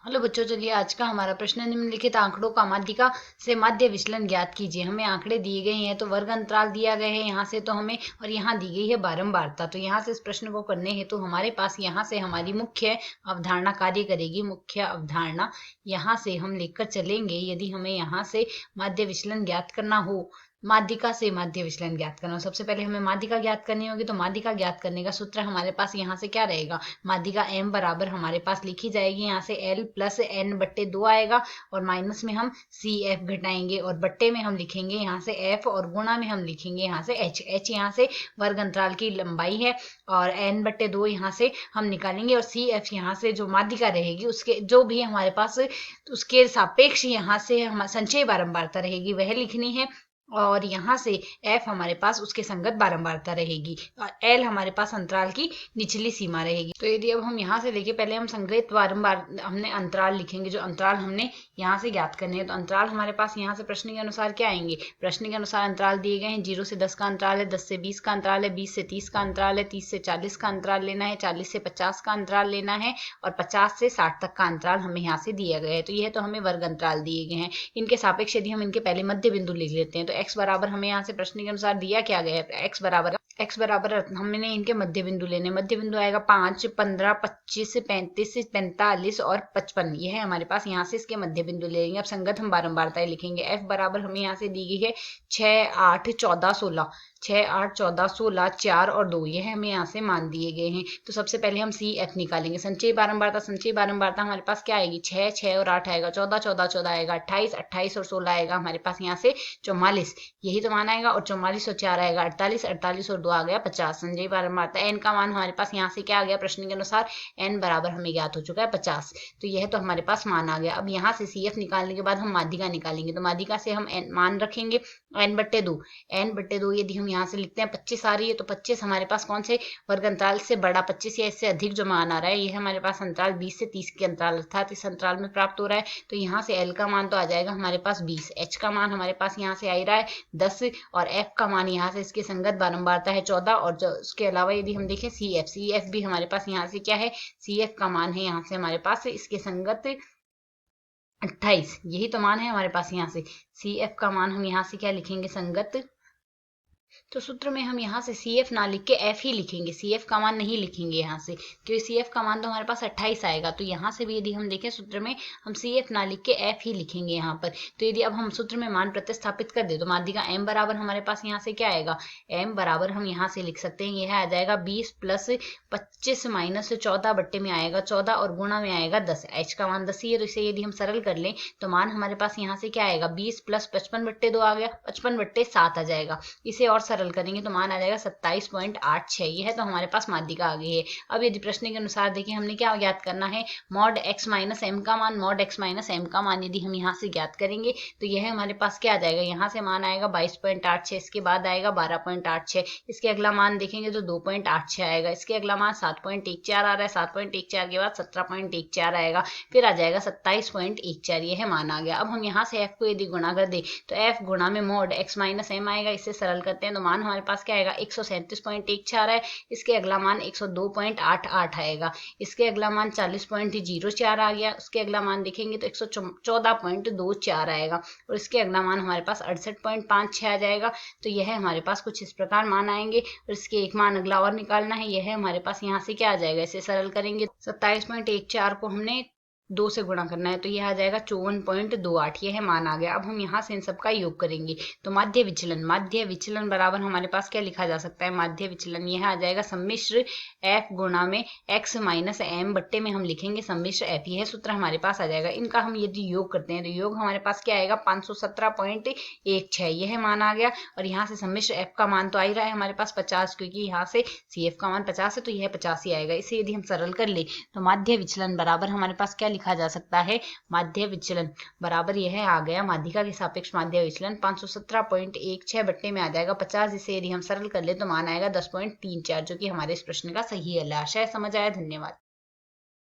Hello बच्चों, चलिए आज का हमारा प्रश्न है, निम्नलिखित आंकड़ों का माध्यिका से माध्य विचलन ज्ञात कीजिए। हमें आंकड़े दिए गए हैं, तो वर्ग अंतराल दिया गया है यहाँ से, तो हमें और यहाँ दी गई है बारंबारता। तो यहाँ से इस प्रश्न को करने हेतु तो हमारे पास यहाँ से हमारी मुख्य अवधारणा कार्य करेगी। मुख्य अवधारणा यहाँ से हम लेकर चलेंगे। यदि हमें यहाँ से माध्य विचलन ज्ञात करना हो, माध्यिका से माध्य विचलन ज्ञात करना हो, सबसे पहले हमें माध्यिका ज्ञात करनी होगी। तो माध्यिका ज्ञात करने का सूत्र हमारे पास यहाँ से क्या रहेगा, माध्यिका m बराबर हमारे पास लिखी जाएगी यहाँ से l प्लस n बट्टे 2 आएगा, और माइनस में हम सी एफ घटाएंगे, और बट्टे में हम लिखेंगे यहाँ से f, और गुणा में हम लिखेंगे यहाँ से h यहाँ से वर्ग अंतराल की लंबाई है, और n बट्टे 2 यहाँ से हम निकालेंगे, और सी एफ यहाँ से जो माध्यिका रहेगी उसके जो भी हमारे पास उसके सापेक्ष यहाँ से हम संचयी बारंबारता रहेगी वह लिखनी है, और यहाँ से f हमारे पास उसके संगत बारंबारता रहेगी, और l हमारे पास अंतराल की निचली सीमा रहेगी। तो यदि अब हम यहाँ से लेके पहले हम संगत बारंबार हमने अंतराल लिखेंगे, जो अंतराल हमने यहाँ से ज्ञात करने हैं। तो अंतराल हमारे पास यहाँ से प्रश्न के अनुसार क्या आएंगे, प्रश्न के अनुसार अंतराल दिए गए हैं। 0 से 10 का अंतराल है, 10 से 20 का अंतराल है, 20 से 30 का अंतराल है, 30 से 40 का अंतराल लेना है, 40 से 50 का अंतराल लेना है, और 50 से 60 तक का अंतराल हमें यहाँ से दिया गया है। तो यह तो हमें वर्ग अंतराल दिए गए हैं। इनके सापेक्ष यदि हम इनके पहले मध्य बिंदु लिख लेते हैं, तो x बराबर हमें यहाँ से प्रश्न के अनुसार दिया क्या गया है, x बराबर हमने इनके मध्य बिंदु लेने। मध्य बिंदु आएगा 5, 15, 25, 35, 45 और 55। यह है हमारे पास, यहाँ से इसके मध्य बिंदु ले लेंगे। अब संगत हम बारंबारताएं लिखेंगे। f बराबर हमें यहाँ से दी गई है 6, 8, 14, 16, 6, 8, 14, 16, 4 और 2, यह हमें यहाँ से मान दिए गए हैं। तो सबसे पहले हम सी एफ निकालेंगे। संचयी बारंबारता हमारे पास क्या आएगी, 6, 6 और 8 आएगा, 14, 14, 14 आएगा, 28, 28 और 16 आएगा हमारे पास यहाँ से 44, यही तो मान आएगा, और 44 और 4 आएगा 48, 48 और 2 आ गया 50। संचयी बारंबारता एन का मान हमारे पास यहाँ से क्या आ गया, प्रश्न के अनुसार एन बराबर हमें ज्ञात हो चुका है 50। तो यह तो हमारे पास मान आ गया। अब यहाँ से सी एफ निकालने के बाद हम माध्यिका निकालेंगे। तो माध्यिका से हम मान रखेंगे n बट्टे 2, n बट्टे 2 यदि हम यहाँ से लिखते हैं 25 आ रही है, तो 25 हमारे पास कौन से वर्ग अंतराल से बड़ा 25 या इससे अधिक जो मान आ रहा है, यह हमारे पास अंतराल 20 से 30 के अंतराल अर्थात इस अंतराल में प्राप्त हो रहा है। तो यहाँ से l का मान तो आ जाएगा हमारे पास 20, h का मान हमारे पास यहाँ से आ रहा है 10, और f का मान यहाँ से इसके संगत बारंबारता है 14, और जो उसके अलावा यदि हम देखें सी एफ भी हमारे पास यहाँ से क्या है, सी एफ का मान है यहाँ से हमारे पास इसके संगत 28, यही तो मान है हमारे पास। यहाँ से सी एफ का मान हम यहाँ से क्या लिखेंगे, संगत। तो सूत्र में हम यहाँ से सी एफ ना लिख के एफ ही लिखेंगे, सी एफ का मान नहीं लिखेंगे यहाँ से, क्योंकि सी एफ का मान तो हमारे पास 28 आएगा। तो यहाँ से भी यदि हम देखें सूत्र में हम सी एफ ना लिख के एफ ही लिखेंगे यहाँ पर। तो यदि अब हम सूत्र में मान प्रतिस्थापित कर दे, तो माध्यिका एम बराबर हमारे पास यहाँ से क्या आएगा, एम बराबर हम यहाँ से लिख सकते हैं, यह आ जाएगा 20 प्लस 25 माइनस 14 बट्टे में आएगा 14, और गुणा में आएगा 10। एच का मान 10 ही है, तो इसे यदि हम सरल कर लें तो मान हमारे पास यहाँ से क्या आएगा, 20 प्लस 55 बट्टे 2 आ गया, 55 बट्टे 7 आ जाएगा। इसे और सरल करेंगे तो मान आ जाएगा 27.86। यह तो हमारे पास माध्यिका आ गई है। अब यदि प्रश्न के अनुसार देखिए हमने क्या ज्ञात करना है, मॉड x माइनस एम का मान, मॉड x माइनस एम का मान यदि हम यहाँ से ज्ञात करेंगे तो यह हमारे पास क्या आ जाएगा, यहाँ से मान आएगा 22.86, इसके बाद आएगा 12.86, इसके अगला मान देखेंगे तो 2.86 आएगा, इसके अगला मान 7.14 आ रहा है, 7.14 के बाद 17.14 आएगा, फिर आ जाएगा 27.14, यह मान आ गया। अब हम यहाँ से f को यदि गुणा कर दे तो f गुणा में मॉड x माइनस एम आएगा, इससे सरल करते हैं तो मान हमारे पास क्या आएगा, 137.16 आ रहा है, इसके अगला मान 102.88 आएगा, इसके अगला मान 40.04 आ गया, उसके अगला मान देखेंगे तो 114.24 आएगा, और इसके अगला मान हमारे पास 68.56 आ जाएगा। तो यह हमारे पास कुछ इस प्रकार मान आएंगे, और इसके एक मान अगला और निकालना है, यह हमारे पास यहाँ से क्या आ जाएगा, इसे सरल करेंगे 27.14 को हमने 2 से गुणा करना है, तो यह आ जाएगा 54.28, यह मान आ गया। अब हम यहाँ से इन सबका योग करेंगे तो माध्य विचलन बराबर हमारे पास क्या लिखा जा सकता है, माध्य विचलन यह आ जाएगा सम्मिश्र f गुणा में x माइनस m बट्टे में हम लिखेंगे सम्मिश्र f, यह सूत्र हमारे पास आ जाएगा। इनका हम यदि योग करते हैं तो योग हमारे पास क्या आएगा, 517.16, यह मान आ गया। और यहाँ से सम्मिश्र f का मान तो आ ही रहा है हमारे पास 50, क्योंकि यहाँ से सी एफ का मान 50 है, तो यह 50 ही आएगा। इसे यदि हम सरल कर ले तो माध्य विचलन बराबर हमारे पास क्या लिखा जा सकता है, माध्य विचलन बराबर यह आ गया, माध्यिका के सापेक्ष माध्य विचलन 517.16 बट्टे में आ जाएगा 50। इसे यदि हम सरल कर ले तो मान आएगा 10.34, जो कि हमारे इस प्रश्न का सही हल है। आशा है समझ आया। धन्यवाद।